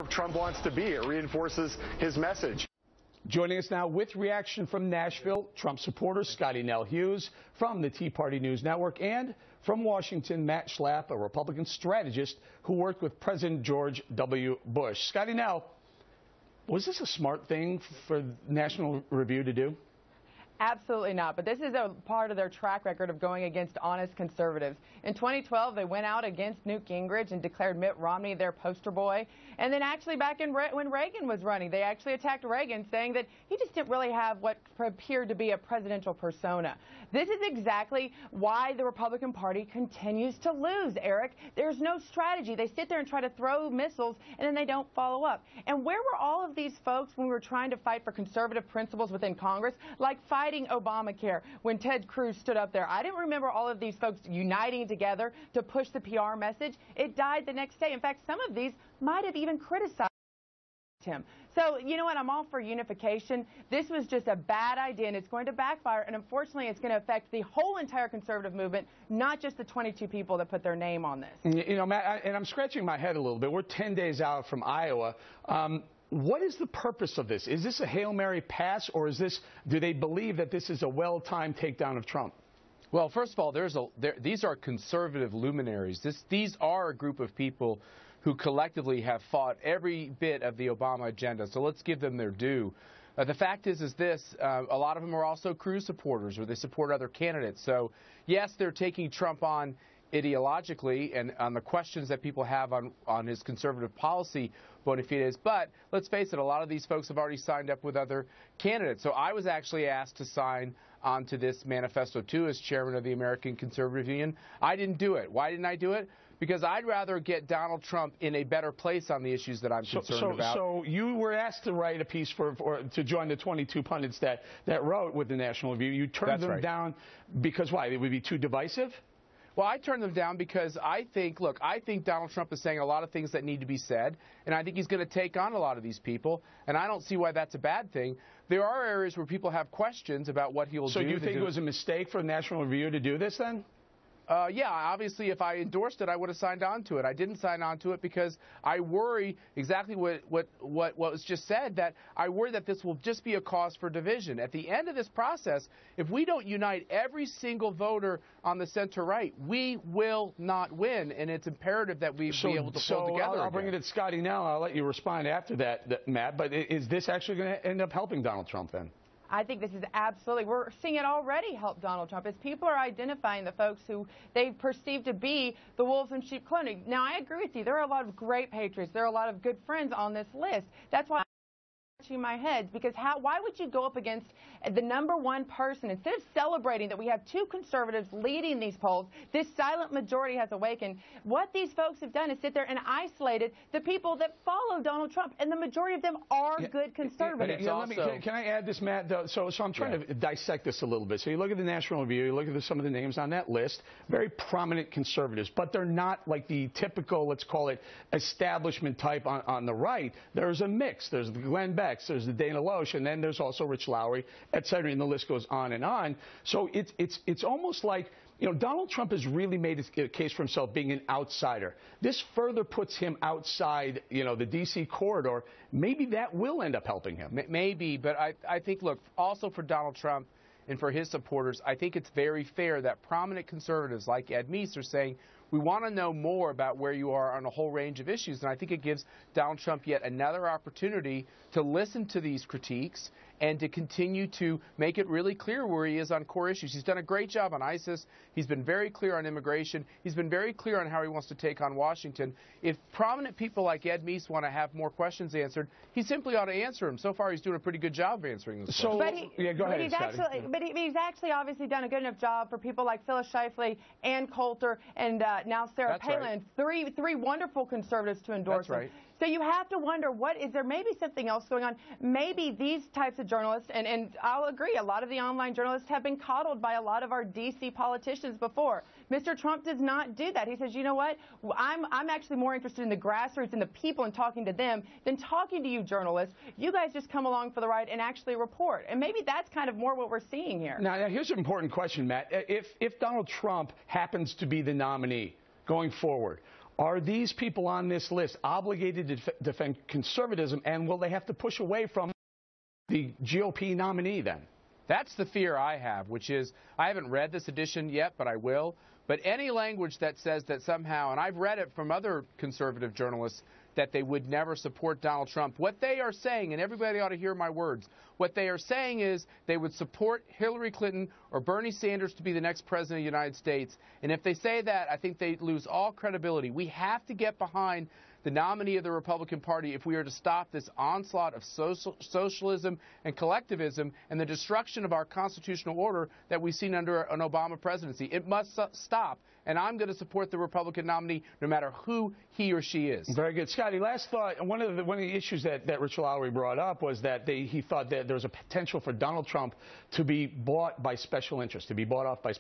Trump wants to be. It reinforces his message. Joining us now with reaction from Nashville, Trump supporter Scotty Nell Hughes from the Tea Party News Network, and from Washington, Matt Schlapp, a Republican strategist who worked with President George W. Bush. Scotty Nell, was this a smart thing for National Review to do? Absolutely not. But this is a part of their track record of going against honest conservatives. In 2012, they went out against Newt Gingrich and declared Mitt Romney their poster boy. And then actually back when Reagan was running, they actually attacked Reagan, saying that he just didn't really have what appeared to be a presidential persona. This is exactly why the Republican Party continues to lose, Eric. There's no strategy. They sit there and try to throw missiles, and then they don't follow up. And where were all of these folks when we were trying to fight for conservative principles within Congress, like fighting Obamacare when Ted Cruz stood up there? I didn't remember all of these folks uniting together to push the PR message. It died the next day. In fact, some of these might have even criticized him. So, you know what? I'm all for unification. This was just a bad idea, and it's going to backfire, and unfortunately, it's going to affect the whole entire conservative movement, not just the 22 people that put their name on this. You know, Matt, and I'm scratching my head a little bit. We're 10 days out from Iowa. What is the purpose of this? Is this a Hail Mary pass, or do they believe that this is a well-timed takedown of Trump? Well, first of all, these are conservative luminaries. These are a group of people who collectively have fought every bit of the Obama agenda. So let's give them their due. The fact is this, a lot of them are also Cruz supporters, or they support other candidates. So, yes, they're taking Trump on ideologically and on the questions that people have on his conservative policy bona fides. But let's face it, a lot of these folks have already signed up with other candidates. So I was actually asked to sign onto this manifesto, too, as chairman of the American Conservative Union. I didn't do it. Why didn't I do it? Because I'd rather get Donald Trump in a better place on the issues that I'm concerned about. So you were asked to write a piece to join the 22 pundits that wrote with the National Review. You turned them down because why? It would be too divisive? Well, I turned them down because I think Donald Trump is saying a lot of things that need to be said, and I think he's going to take on a lot of these people, and I don't see why that's a bad thing. There are areas where people have questions about what he will do. So you think it was a mistake for the National Review to do this then? Yeah, obviously, if I endorsed it, I would have signed on to it. I didn't sign on to it because I worry exactly what was just said, that I worry that this will just be a cause for division. At the end of this process, if we don't unite every single voter on the center-right, we will not win, and it's imperative that we be able to pull together. I'll bring it to Scotty now. I'll let you respond after that, Matt. But is this actually going to end up helping Donald Trump then? I think this is absolutely, we're seeing it already help Donald Trump, as people are identifying the folks who they perceive to be the wolves in sheep clothing. Now, I agree with you. There are a lot of great patriots. There are a lot of good friends on this list. That's why I'm scratching my head, because why would you go up against the #1 person? Instead of celebrating that we have two conservatives leading these polls, this silent majority has awakened. What these folks have done is sit there and isolated the people that follow Donald Trump, and the majority of them are good conservatives. Can I add this, Matt? So I'm trying to dissect this a little bit. So you look at the National Review, you look at some of the names on that list, very prominent conservatives, but they're not like the typical, let's call it, establishment type on the right. There's a mix. There's the Glenn Becks, there's the Dana Loesch, and then there's also Rich Lowry, etc., and the list goes on and on. So it's almost like, you know, Donald Trump has really made a case for himself being an outsider. This further puts him outside, you know, the D.C. corridor. Maybe that will end up helping him. Maybe, but I think, look, also for Donald Trump and for his supporters, I think it's very fair that prominent conservatives like Ed Meese are saying, we want to know more about where you are on a whole range of issues. And I think it gives Donald Trump yet another opportunity to listen to these critiques and to continue to make it really clear where he is on core issues. He's done a great job on ISIS. He's been very clear on immigration. He's been very clear on how he wants to take on Washington. If prominent people like Ed Meese want to have more questions answered, he simply ought to answer them. So far, he's doing a pretty good job of answering them. So, yeah, go ahead, but he's actually obviously done a good enough job for people like Phyllis Schlafly, Ann Coulter, and now Sarah Palin, three wonderful conservatives to endorse him. So you have to wonder, is there maybe something else going on? Maybe these types of journalists, and I'll agree, a lot of the online journalists have been coddled by a lot of our D.C. politicians before. Mr. Trump does not do that. He says, you know what, I'm actually more interested in the grassroots and the people and talking to them than talking to you journalists. You guys just come along for the ride and actually report. And maybe that's kind of more what we're seeing here. Now here's an important question, Matt. If Donald Trump happens to be the nominee going forward, Are these people on this list obligated to defend conservatism, and will they have to push away from the GOP nominee then? That's the fear I have, which is, I haven't read this edition yet, but I will. But any language that says that somehow, and I've read it from other conservative journalists, that they would never support Donald Trump. What they are saying, and everybody ought to hear my words, what they are saying is they would support Hillary Clinton or Bernie Sanders to be the next president of the United States. And if they say that, I think they lose all credibility. We have to get behind the nominee of the Republican Party if we are to stop this onslaught of socialism and collectivism and the destruction of our constitutional order that we've seen under an Obama presidency. It must stop, and I'm going to support the Republican nominee no matter who he or she is. Very good. Scotty, last thought. One of the issues that Rich Lowry brought up was that he thought that there was a potential for Donald Trump to be bought by special interests, to be bought off by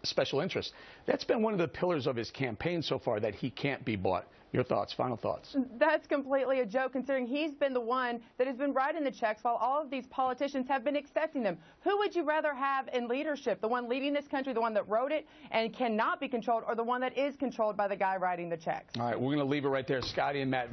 special interests. That's been one of the pillars of his campaign so far, that he can't be bought. Your thoughts, final thoughts? That's completely a joke, considering he's been the one that has been writing the checks while all of these politicians have been accepting them. Who would you rather have in leadership? The one leading this country, the one that wrote it and cannot be controlled, or the one that is controlled by the guy writing the checks? All right, we're going to leave it right there. Scotty and Matt.